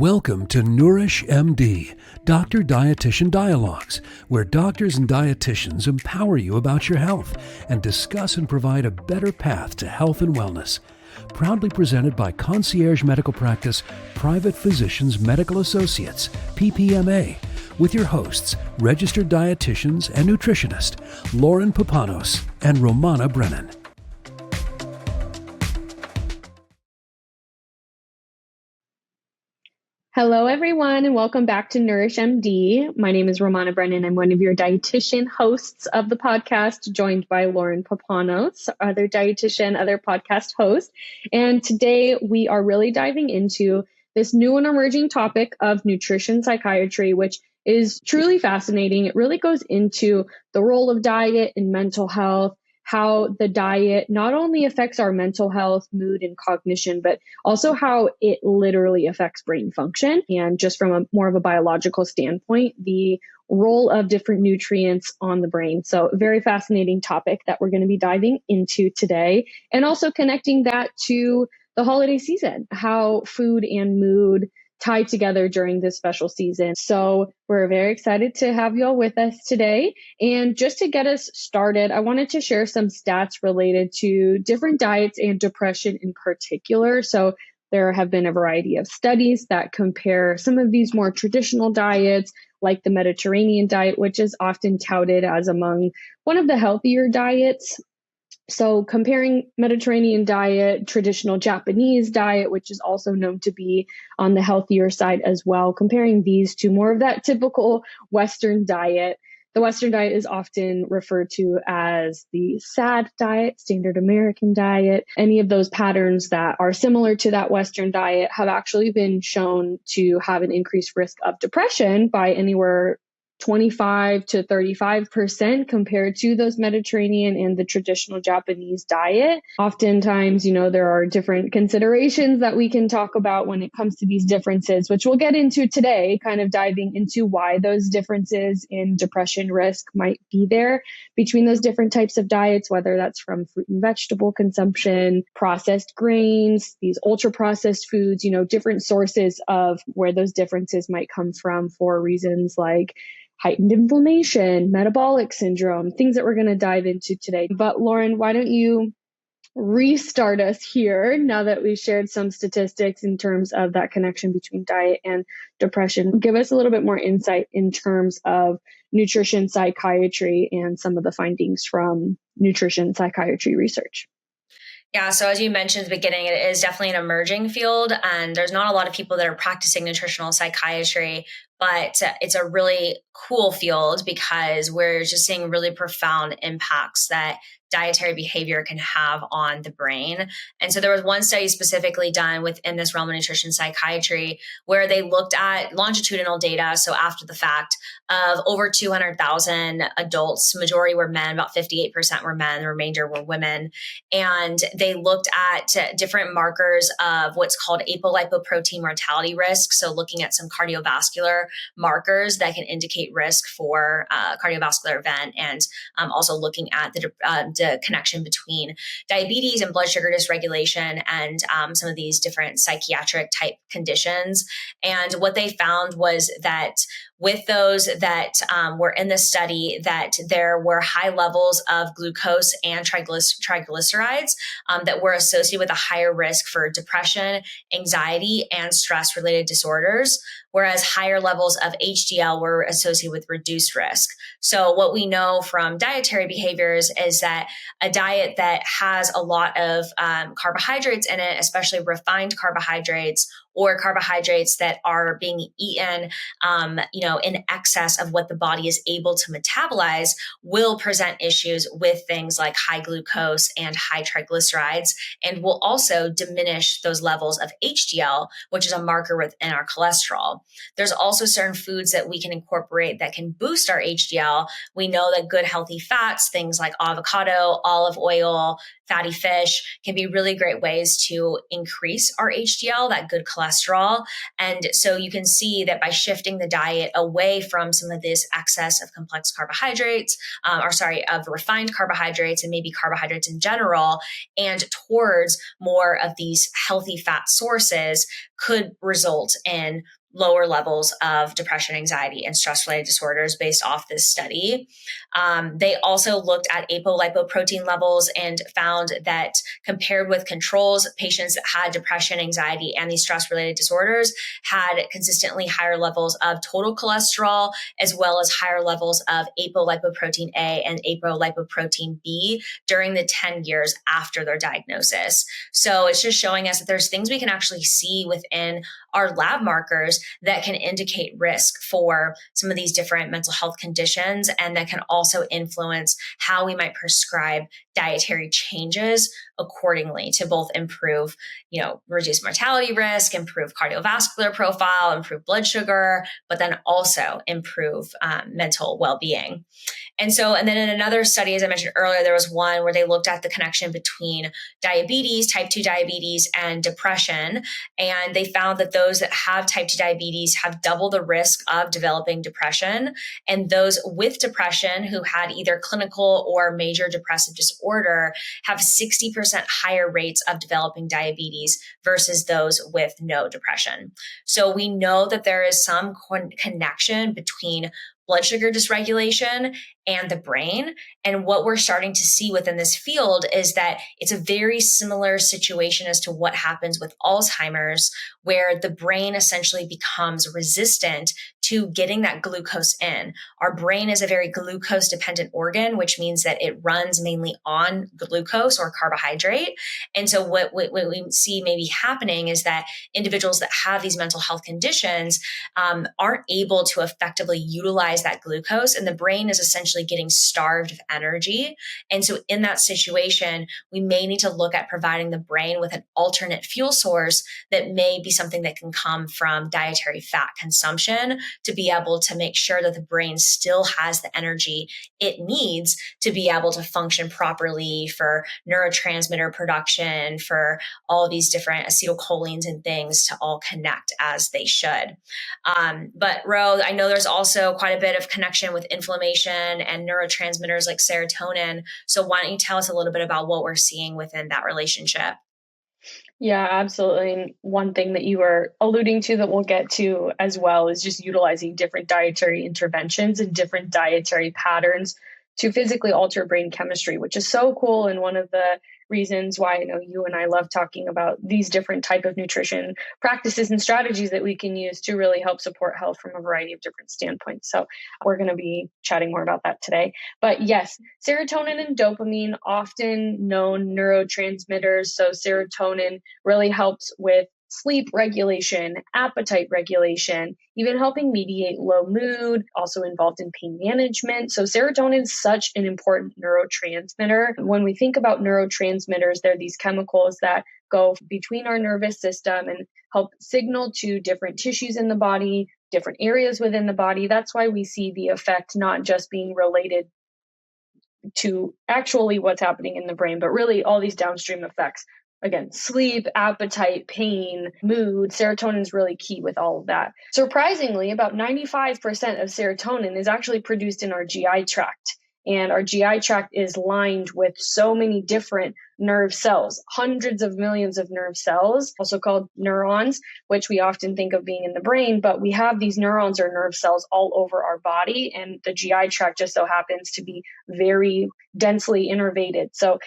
Welcome to Nourish MD, Doctor Dietitian Dialogues, where doctors and dietitians empower you about your health and discuss and provide a better path to health and wellness. Proudly presented by Concierge Medical Practice Private Physicians Medical Associates, PPMA, with your hosts, Registered Dietitians and Nutritionist, Lauren Papanos and Romana Brennan. Hello, everyone, and welcome back to Nourish MD. My name is Romana Brennan. I'm one of your dietitian hosts of the podcast, joined by Lauren Papanos, other dietitian, other podcast host. And today we are really diving into this new and emerging topic of nutrition psychiatry, which is truly fascinating. It really goes into the role of diet in mental health, how the diet not only affects our mental health, mood, and cognition, but also how it literally affects brain function. And just from a more of a biological standpoint, the role of different nutrients on the brain. So very fascinating topic that we're going to be diving into today, and also connecting that to the holiday season, how food and mood tie together during this special season. So we're very excited to have you all with us today. And just to get us started, I wanted to share some stats related to different diets and depression in particular. So there have been a variety of studies that compare some of these more traditional diets, like the Mediterranean diet, which is often touted as among one of the healthier diets. So comparing Mediterranean diet, traditional Japanese diet, which is also known to be on the healthier side as well, comparing these to more of that typical Western diet. The Western diet is often referred to as the SAD diet, standard American diet. Any of those patterns that are similar to that Western diet have actually been shown to have an increased risk of depression by anywhere 25 to 35% compared to those Mediterranean and the traditional Japanese diet. Oftentimes, there are different considerations that we can talk about when it comes to these differences, which we'll get into today, kind of diving into why those differences in depression risk might be there between those different types of diets, whether that's from fruit and vegetable consumption, processed grains, these ultra processed foods, different sources of where those differences might come from for reasons like heightened inflammation, metabolic syndrome, things that we're going to dive into today. But Lauren, why don't you restart us here now that we've shared some statistics in terms of that connection between diet and depression? Give us a little bit more insight in terms of nutrition psychiatry and some of the findings from nutrition psychiatry research. Yeah, so as you mentioned at the beginning, it is definitely an emerging field, and there's not a lot of people that are practicing nutritional psychiatry, but it's a really cool field because we're just seeing really profound impacts that dietary behavior can have on the brain. And so there was one study specifically done within this realm of nutrition psychiatry where they looked at longitudinal data, so after the fact, of over 200,000 adults. Majority were men, about 58% were men, the remainder were women. And they looked at different markers of what's called apolipoprotein mortality risk. So looking at some cardiovascular markers that can indicate risk for cardiovascular event, and also looking at the connection between diabetes and blood sugar dysregulation and some of these different psychiatric type conditions. And what they found was that with those that were in the study, that there were high levels of glucose and triglycerides that were associated with a higher risk for depression, anxiety, and stress-related disorders, whereas higher levels of HDL were associated with reduced risk. So what we know from dietary behaviors is that a diet that has a lot of carbohydrates in it, especially refined carbohydrates, or carbohydrates that are being eaten, in excess of what the body is able to metabolize, will present issues with things like high glucose and high triglycerides, and will also diminish those levels of HDL, which is a marker within our cholesterol. There's also certain foods that we can incorporate that can boost our HDL. We know that good healthy fats, things like avocado, olive oil, fatty fish, can be really great ways to increase our HDL, that good cholesterol cholesterol. And so you can see that by shifting the diet away from some of this excess of complex carbohydrates, of refined carbohydrates and maybe carbohydrates in general, and towards more of these healthy fat sources could result in lower levels of depression, anxiety, and stress-related disorders based off this study. They also looked at apolipoprotein levels and found that compared with controls, patients that had depression, anxiety, and these stress-related disorders had consistently higher levels of total cholesterol, as well as higher levels of apolipoprotein A and apolipoprotein B during the 10 years after their diagnosis. So it's just showing us that there's things we can actually see within our lab markers that can indicate risk for some of these different mental health conditions, and that can also influence how we might prescribe dietary changes accordingly to both improve, reduce mortality risk, improve cardiovascular profile, improve blood sugar, but then also improve mental well-being. And then in another study, as I mentioned earlier, there was one where they looked at the connection between diabetes, type 2 diabetes, and depression. And they found that those that have type 2 diabetes have double the risk of developing depression. And those with depression who had either clinical or major depressive disorder have 60% higher rates of developing diabetes versus those with no depression. So we know that there is some connection between blood sugar dysregulation and the brain. And what we're starting to see within this field is that it's a very similar situation as to what happens with Alzheimer's, where the brain essentially becomes resistant to getting that glucose in. Our brain is a very glucose dependent organ, which means that it runs mainly on glucose or carbohydrate. And so what we see maybe happening is that individuals that have these mental health conditions aren't able to effectively utilize that glucose, and the brain is essentially getting starved of energy. And so in that situation, we may need to look at providing the brain with an alternate fuel source that may be something that can come from dietary fat consumption to be able to make sure that the brain still has the energy it needs to be able to function properly for neurotransmitter production, for all of these different acetylcholines and things to all connect as they should. But Ro, I know there's also quite a bit of connection with inflammation and neurotransmitters like serotonin. So why don't you tell us a little bit about what we're seeing within that relationship? Yeah, absolutely. And one thing that you were alluding to that we'll get to as well is just utilizing different dietary interventions and different dietary patterns to physically alter brain chemistry, which is so cool. And one of the reasons why I know you and I love talking about these different type of nutrition practices and strategies that we can use to really help support health from a variety of different standpoints. So we're going to be chatting more about that today. But yes, serotonin and dopamine, often known neurotransmitters. So serotonin really helps with sleep regulation, appetite regulation, even helping mediate low mood, also involved in pain management. So serotonin is such an important neurotransmitter. When we think about neurotransmitters, they're these chemicals that go between our nervous system and help signal to different tissues in the body, different areas within the body. That's why we see the effect not just being related to actually what's happening in the brain, but really all these downstream effects. Again, sleep, appetite, pain, mood, serotonin is really key with all of that. Surprisingly, about 95% of serotonin is actually produced in our GI tract. And our GI tract is lined with so many different nerve cells, hundreds of millions of nerve cells, also called neurons, which we often think of being in the brain. But we have these neurons or nerve cells all over our body. And the GI tract just so happens to be very densely innervated. So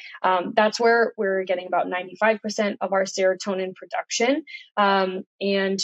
that's where we're getting about 95% of our serotonin production. And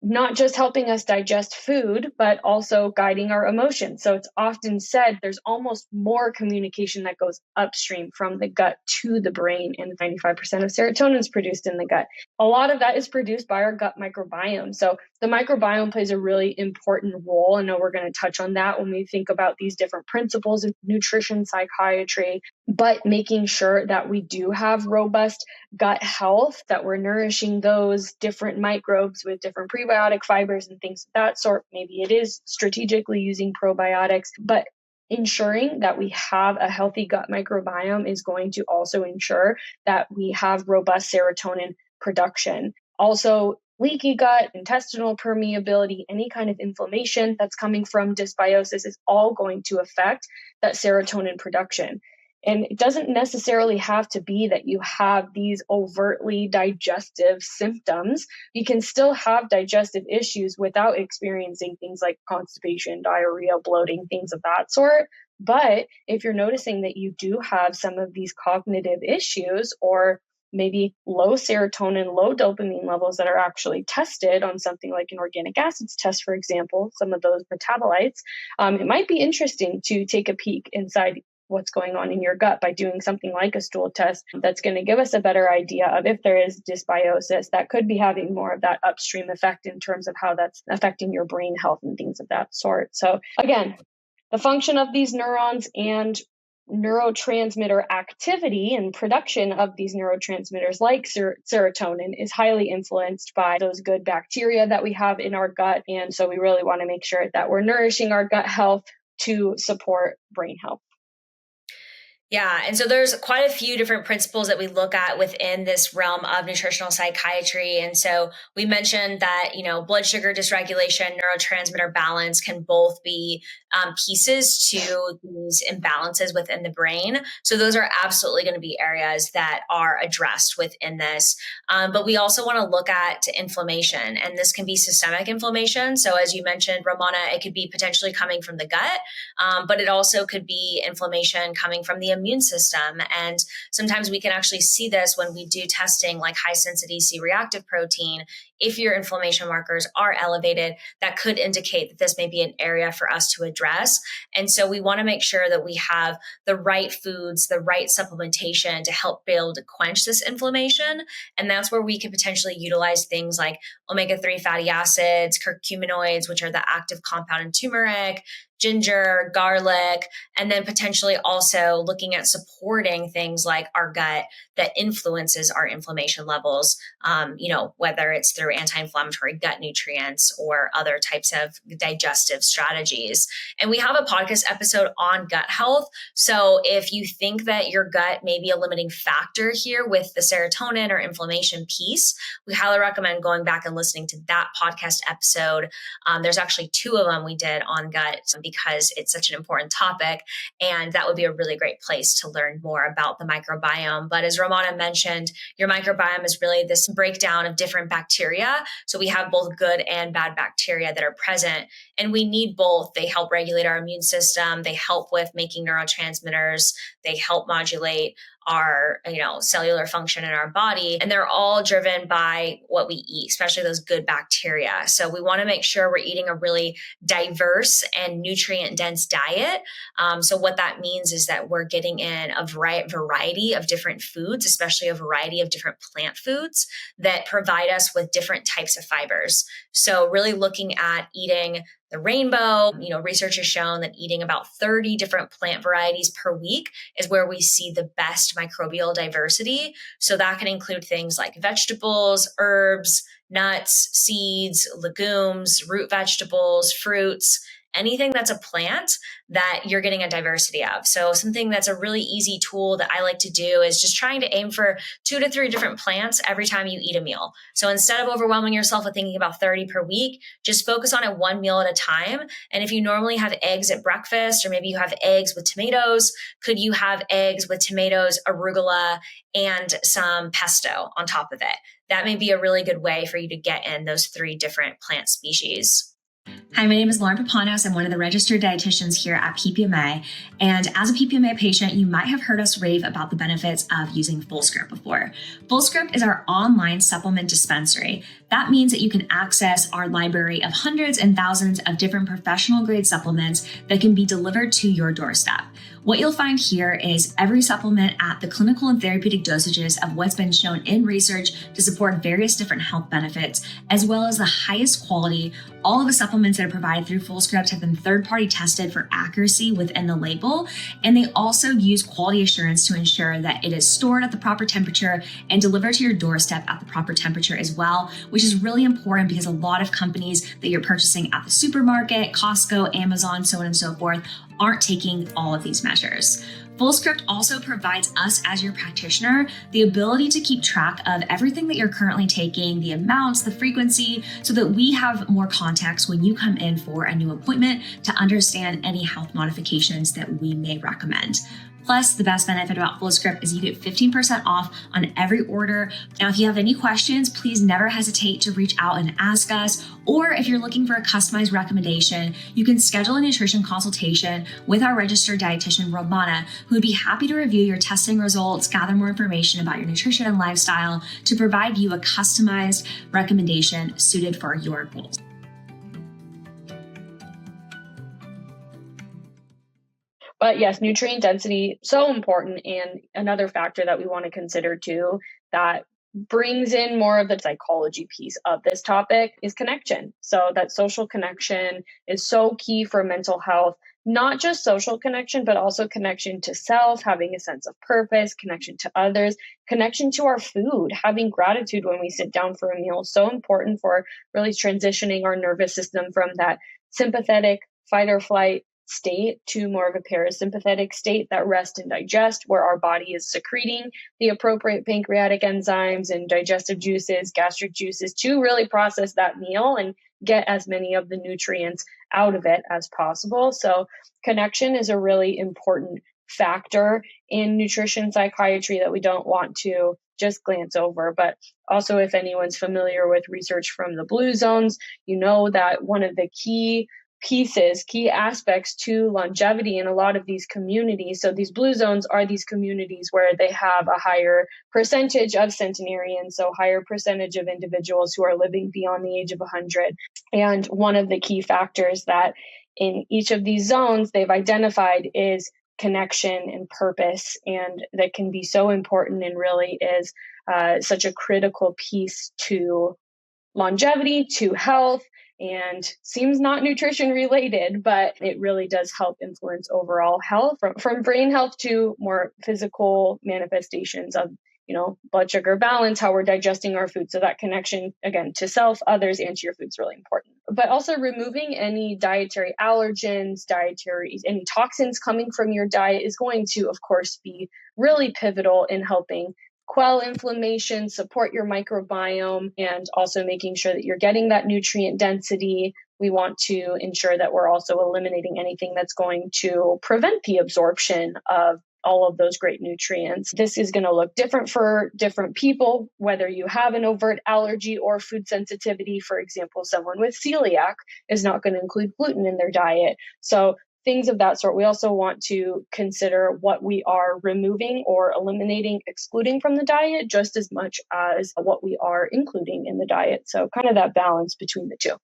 not just helping us digest food, but also guiding our emotions. So it's often said there's almost more communication that goes upstream from the gut to the brain, and 95% of serotonin is produced in the gut. A lot of that is produced by our gut microbiome. So the microbiome plays a really important role. I know we're going to touch on that when we think about these different principles of nutrition, psychiatry, but making sure that we do have robust gut health, that we're nourishing those different microbes with different prebiotic fibers and things of that sort. Maybe it is strategically using probiotics, but ensuring that we have a healthy gut microbiome is going to also ensure that we have robust serotonin production. Also, leaky gut, intestinal permeability, any kind of inflammation that's coming from dysbiosis is all going to affect that serotonin production. And it doesn't necessarily have to be that you have these overtly digestive symptoms. You can still have digestive issues without experiencing things like constipation, diarrhea, bloating, things of that sort. But if you're noticing that you do have some of these cognitive issues, or maybe low serotonin, low dopamine levels that are actually tested on something like an organic acids test, for example, some of those metabolites, it might be interesting to take a peek inside what's going on in your gut by doing something like a stool test that's going to give us a better idea of if there is dysbiosis that could be having more of that upstream effect in terms of how that's affecting your brain health and things of that sort. So again, the function of these neurons and neurotransmitter activity and production of these neurotransmitters like serotonin is highly influenced by those good bacteria that we have in our gut. And so we really want to make sure that we're nourishing our gut health to support brain health. Yeah. And so there's quite a few different principles that we look at within this realm of nutritional psychiatry. And so we mentioned that, blood sugar dysregulation, neurotransmitter balance can both be pieces to these imbalances within the brain. So those are absolutely going to be areas that are addressed within this. But we also want to look at inflammation, and this can be systemic inflammation. So as you mentioned, Romana, it could be potentially coming from the gut, but it also could be inflammation coming from the immune system. And sometimes we can actually see this when we do testing like high sensitivity C-reactive protein. If your inflammation markers are elevated, that could indicate that this may be an area for us to address. And so we want to make sure that we have the right foods, the right supplementation to help be able to quench this inflammation. And that's where we could potentially utilize things like omega-3 fatty acids, curcuminoids, which are the active compound in turmeric, ginger, garlic, and then potentially also looking at supporting things like our gut that influences our inflammation levels, whether it's through anti-inflammatory gut nutrients or other types of digestive strategies. And we have a podcast episode on gut health. So if you think that your gut may be a limiting factor here with the serotonin or inflammation piece, we highly recommend going back and listening to that podcast episode. There's actually 2 of them we did on gut because it's such an important topic. And that would be a really great place to learn more about the microbiome. But as Romana mentioned, your microbiome is really this breakdown of different bacteria. So we have both good and bad bacteria that are present, and we need both. They help regulate our immune system. They help with making neurotransmitters. They help modulate our, cellular function in our body. And they're all driven by what we eat, especially those good bacteria. So we want to make sure we're eating a really diverse and nutrient dense diet. So what that means is that we're getting in a variety of different foods, especially a variety of different plant foods that provide us with different types of fibers. So really looking at eating the rainbow, research has shown that eating about 30 different plant varieties per week is where we see the best microbial diversity. So that can include things like vegetables, herbs, nuts, seeds, legumes, root vegetables, fruits, anything that's a plant that you're getting a diversity of. So something that's a really easy tool that I like to do is just trying to aim for 2 to 3 different plants every time you eat a meal. So instead of overwhelming yourself with thinking about 30 per week, just focus on it 1 meal at a time. And if you normally have eggs at breakfast, or maybe you have eggs with tomatoes, could you have eggs with tomatoes, arugula, and some pesto on top of it? That may be a really good way for you to get in those 3 different plant species. Hi, my name is Lauren Papanos. I'm one of the registered dietitians here at PPMA. And as a PPMA patient, you might have heard us rave about the benefits of using FullScript before. FullScript is our online supplement dispensary. That means that you can access our library of hundreds and thousands of different professional grade supplements that can be delivered to your doorstep. What you'll find here is every supplement at the clinical and therapeutic dosages of what's been shown in research to support various different health benefits, as well as the highest quality. All of the supplements that are provided through FullScript have been third-party tested for accuracy within the label, and they also use quality assurance to ensure that it is stored at the proper temperature and delivered to your doorstep at the proper temperature as well, which is really important because a lot of companies that you're purchasing at the supermarket, Costco, Amazon, so on and so forth, aren't taking all of these measures. FullScript also provides us as your practitioner the ability to keep track of everything that you're currently taking, the amounts, the frequency, so that we have more context when you come in for a new appointment to understand any health modifications that we may recommend. Plus, the best benefit about FullScript is you get 15% off on every order. Now, if you have any questions, please never hesitate to reach out and ask us. Or if you're looking for a customized recommendation, you can schedule a nutrition consultation with our registered dietitian, Romana, who would be happy to review your testing results, gather more information about your nutrition and lifestyle to provide you a customized recommendation suited for your goals. But yes, nutrient density, so important. And another factor that we want to consider too, that brings in more of the psychology piece of this topic, is connection. So that social connection is so key for mental health, not just social connection, but also connection to self, having a sense of purpose, connection to others, connection to our food, having gratitude when we sit down for a meal. So important for really transitioning our nervous system from that sympathetic fight or flight state to more of a parasympathetic state, that rest and digest, where our body is secreting the appropriate pancreatic enzymes and digestive juices, gastric juices to really process that meal and get as many of the nutrients out of it as possible. So connection is a really important factor in nutrition psychiatry that we don't want to just glance over. But also, if anyone's familiar with research from the Blue Zones, you know that one of the key aspects to longevity in a lot of these communities. So these blue zones are these communities where they have a higher percentage of centenarians, so higher percentage of individuals who are living beyond the age of 100. And one of the key factors that in each of these zones they've identified is connection and purpose, and that can be so important and really is such a critical piece to longevity, to health, and seems not nutrition related, but it really does help influence overall health, from brain health to more physical manifestations of, blood sugar balance, how we're digesting our food. So that connection, again, to self, others, and to your food is really important. But also removing any dietary allergens, any toxins coming from your diet is going to, of course, be really pivotal in helping quell inflammation, support your microbiome, and also making sure that you're getting that nutrient density. We want to ensure that we're also eliminating anything that's going to prevent the absorption of all of those great nutrients. This is going to look different for different people, whether you have an overt allergy or food sensitivity. For example, someone with celiac is not going to include gluten in their diet. So things of that sort. We also want to consider what we are removing or eliminating, excluding from the diet, just as much as what we are including in the diet. So kind of that balance between the two.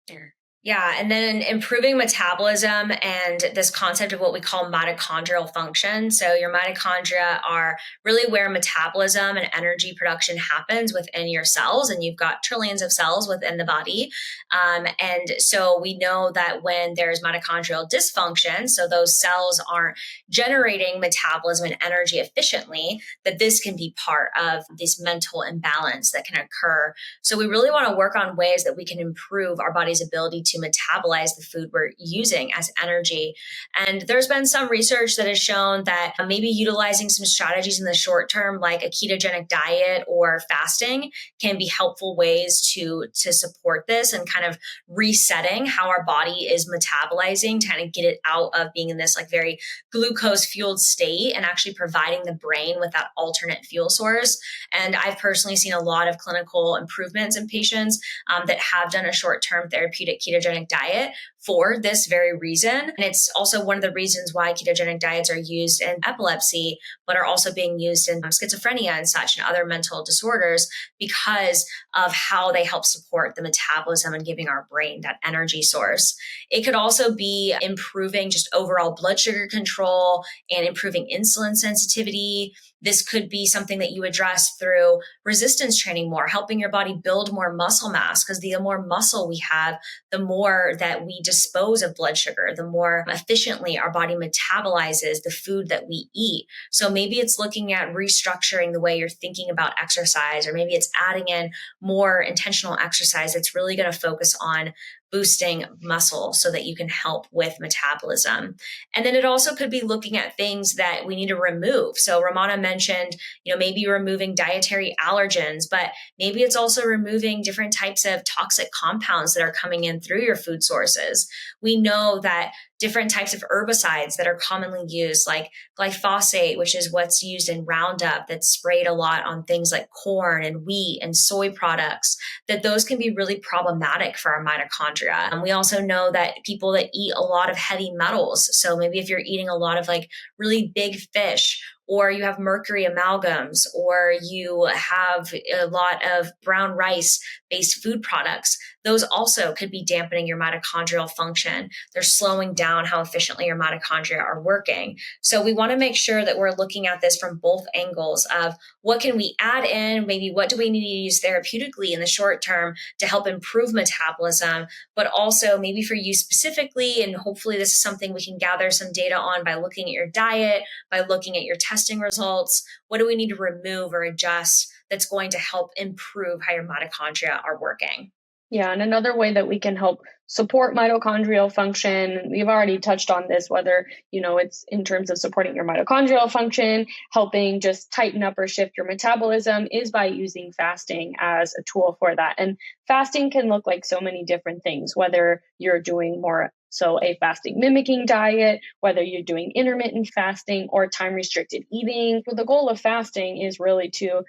Sure. Yeah. And then improving metabolism and this concept of what we call mitochondrial function. So your mitochondria are really where metabolism and energy production happens within your cells. And you've got trillions of cells within the body. And so we know that when there's mitochondrial dysfunction, so those cells aren't generating metabolism and energy efficiently, that this can be part of this mental imbalance that can occur. So we really want to work on ways that we can improve our body's ability to metabolize the food we're using as energy. And there's been some research that has shown that maybe utilizing some strategies in the short term, like a ketogenic diet or fasting, can be helpful ways to support this and kind of resetting how our body is metabolizing to kind of get it out of being in this like very glucose fueled state and actually providing the brain with that alternate fuel source. And I've personally seen a lot of clinical improvements in patients that have done a short-term therapeutic ketogenic diet for this very reason. And it's also one of the reasons why ketogenic diets are used in epilepsy, but are also being used in schizophrenia and such and other mental disorders because of how they help support the metabolism and giving our brain that energy source. It could also be improving just overall blood sugar control and improving insulin sensitivity. This could be something that you address through resistance training more, helping your body build more muscle mass, because the more muscle we have, the more that we dispose of blood sugar, the more efficiently our body metabolizes the food that we eat. So maybe it's looking at restructuring the way you're thinking about exercise, or maybe it's adding in more intentional exercise that's really going to focus on boosting muscle so that you can help with metabolism. And then it also could be looking at things that we need to remove. So Romana mentioned, maybe removing dietary allergens, but maybe it's also removing different types of toxic compounds that are coming in through your food sources. We know that different types of herbicides that are commonly used, like glyphosate, which is what's used in Roundup, that's sprayed a lot on things like corn and wheat and soy products, that those can be really problematic for our mitochondria. And we also know that people that eat a lot of heavy metals, so maybe if you're eating a lot of really big fish, or you have mercury amalgams, or you have a lot of brown rice-based food products, those also could be dampening your mitochondrial function. They're slowing down how efficiently your mitochondria are working. So we want to make sure that we're looking at this from both angles of what can we add in, maybe what do we need to use therapeutically in the short term to help improve metabolism, but also maybe for you specifically, and hopefully this is something we can gather some data on by looking at your diet, by looking at your testing results. What do we need to remove or adjust that's going to help improve how your mitochondria are working? Yeah, and another way that we can help support mitochondrial function, we've already touched on this, whether, it's in terms of supporting your mitochondrial function, helping just tighten up or shift your metabolism, is by using fasting as a tool for that. And fasting can look like so many different things, whether you're doing a fasting mimicking diet, whether you're doing intermittent fasting or time restricted eating. But the goal of fasting is really to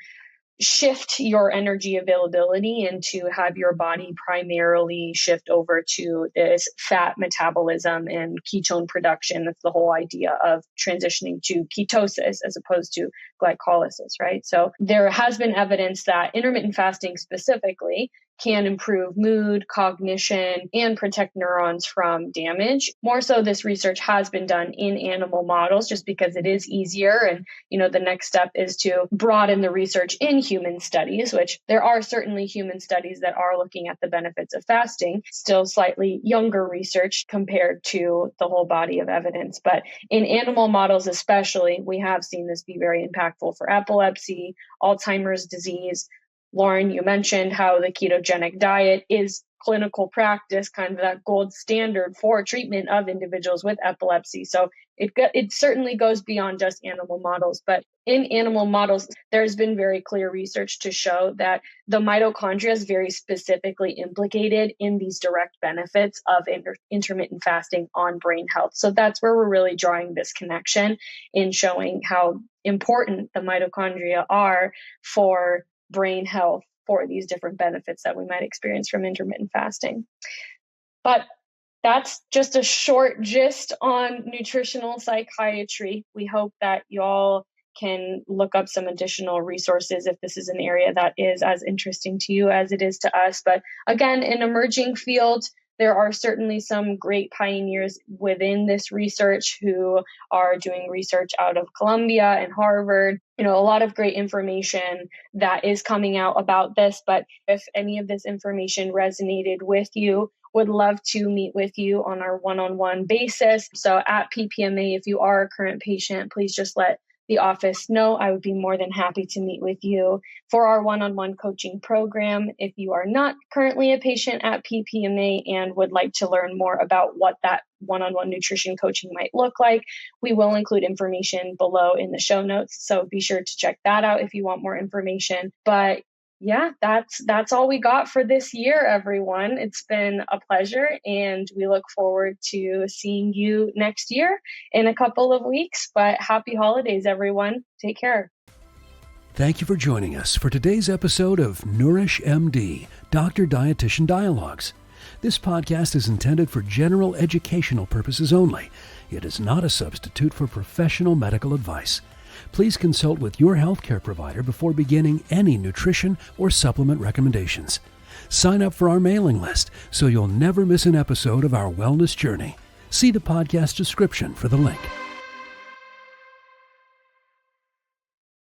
shift your energy availability and to have your body primarily shift over to this fat metabolism and ketone production. That's the whole idea of transitioning to ketosis as opposed to glycolysis, right? So there has been evidence that intermittent fasting specifically can improve mood, cognition, and protect neurons from damage. More so, this research has been done in animal models just because it is easier. And, the next step is to broaden the research in human studies, which there are certainly human studies that are looking at the benefits of fasting, still slightly younger research compared to the whole body of evidence. But in animal models especially, we have seen this be very impactful for epilepsy, Alzheimer's disease. Lauren, you mentioned how the ketogenic diet is clinical practice, kind of that gold standard for treatment of individuals with epilepsy. So it certainly goes beyond just animal models. But in animal models, there's been very clear research to show that the mitochondria is very specifically implicated in these direct benefits of intermittent fasting on brain health. So that's where we're really drawing this connection in showing how important the mitochondria are for brain health, for these different benefits that we might experience from intermittent fasting. But that's just a short gist on nutritional psychiatry. We hope that y'all can look up some additional resources if this is an area that is as interesting to you as it is to us. But again, an emerging field. There are certainly some great pioneers within this research who are doing research out of Columbia and Harvard. A lot of great information that is coming out about this. But if any of this information resonated with you, would love to meet with you on our one-on-one basis. So at PPMA, if you are a current patient, please just let the office know. I would be more than happy to meet with you for our one-on-one coaching program. If you are not currently a patient at PPMA and would like to learn more about what that one-on-one nutrition coaching might look like, we will include information below in the show notes. So be sure to check that out if you want more information. But yeah, that's all we got for this year, everyone. It's been a pleasure, and we look forward to seeing you next year in a couple of weeks. But happy holidays, everyone. Take care. Thank you for joining us for today's episode of Nourish MD, Dr. Dietitian Dialogues. This podcast is intended for general educational purposes only. It is not a substitute for professional medical advice. Please consult with your healthcare provider before beginning any nutrition or supplement recommendations. Sign up for our mailing list so you'll never miss an episode of our wellness journey. See the podcast description for the link.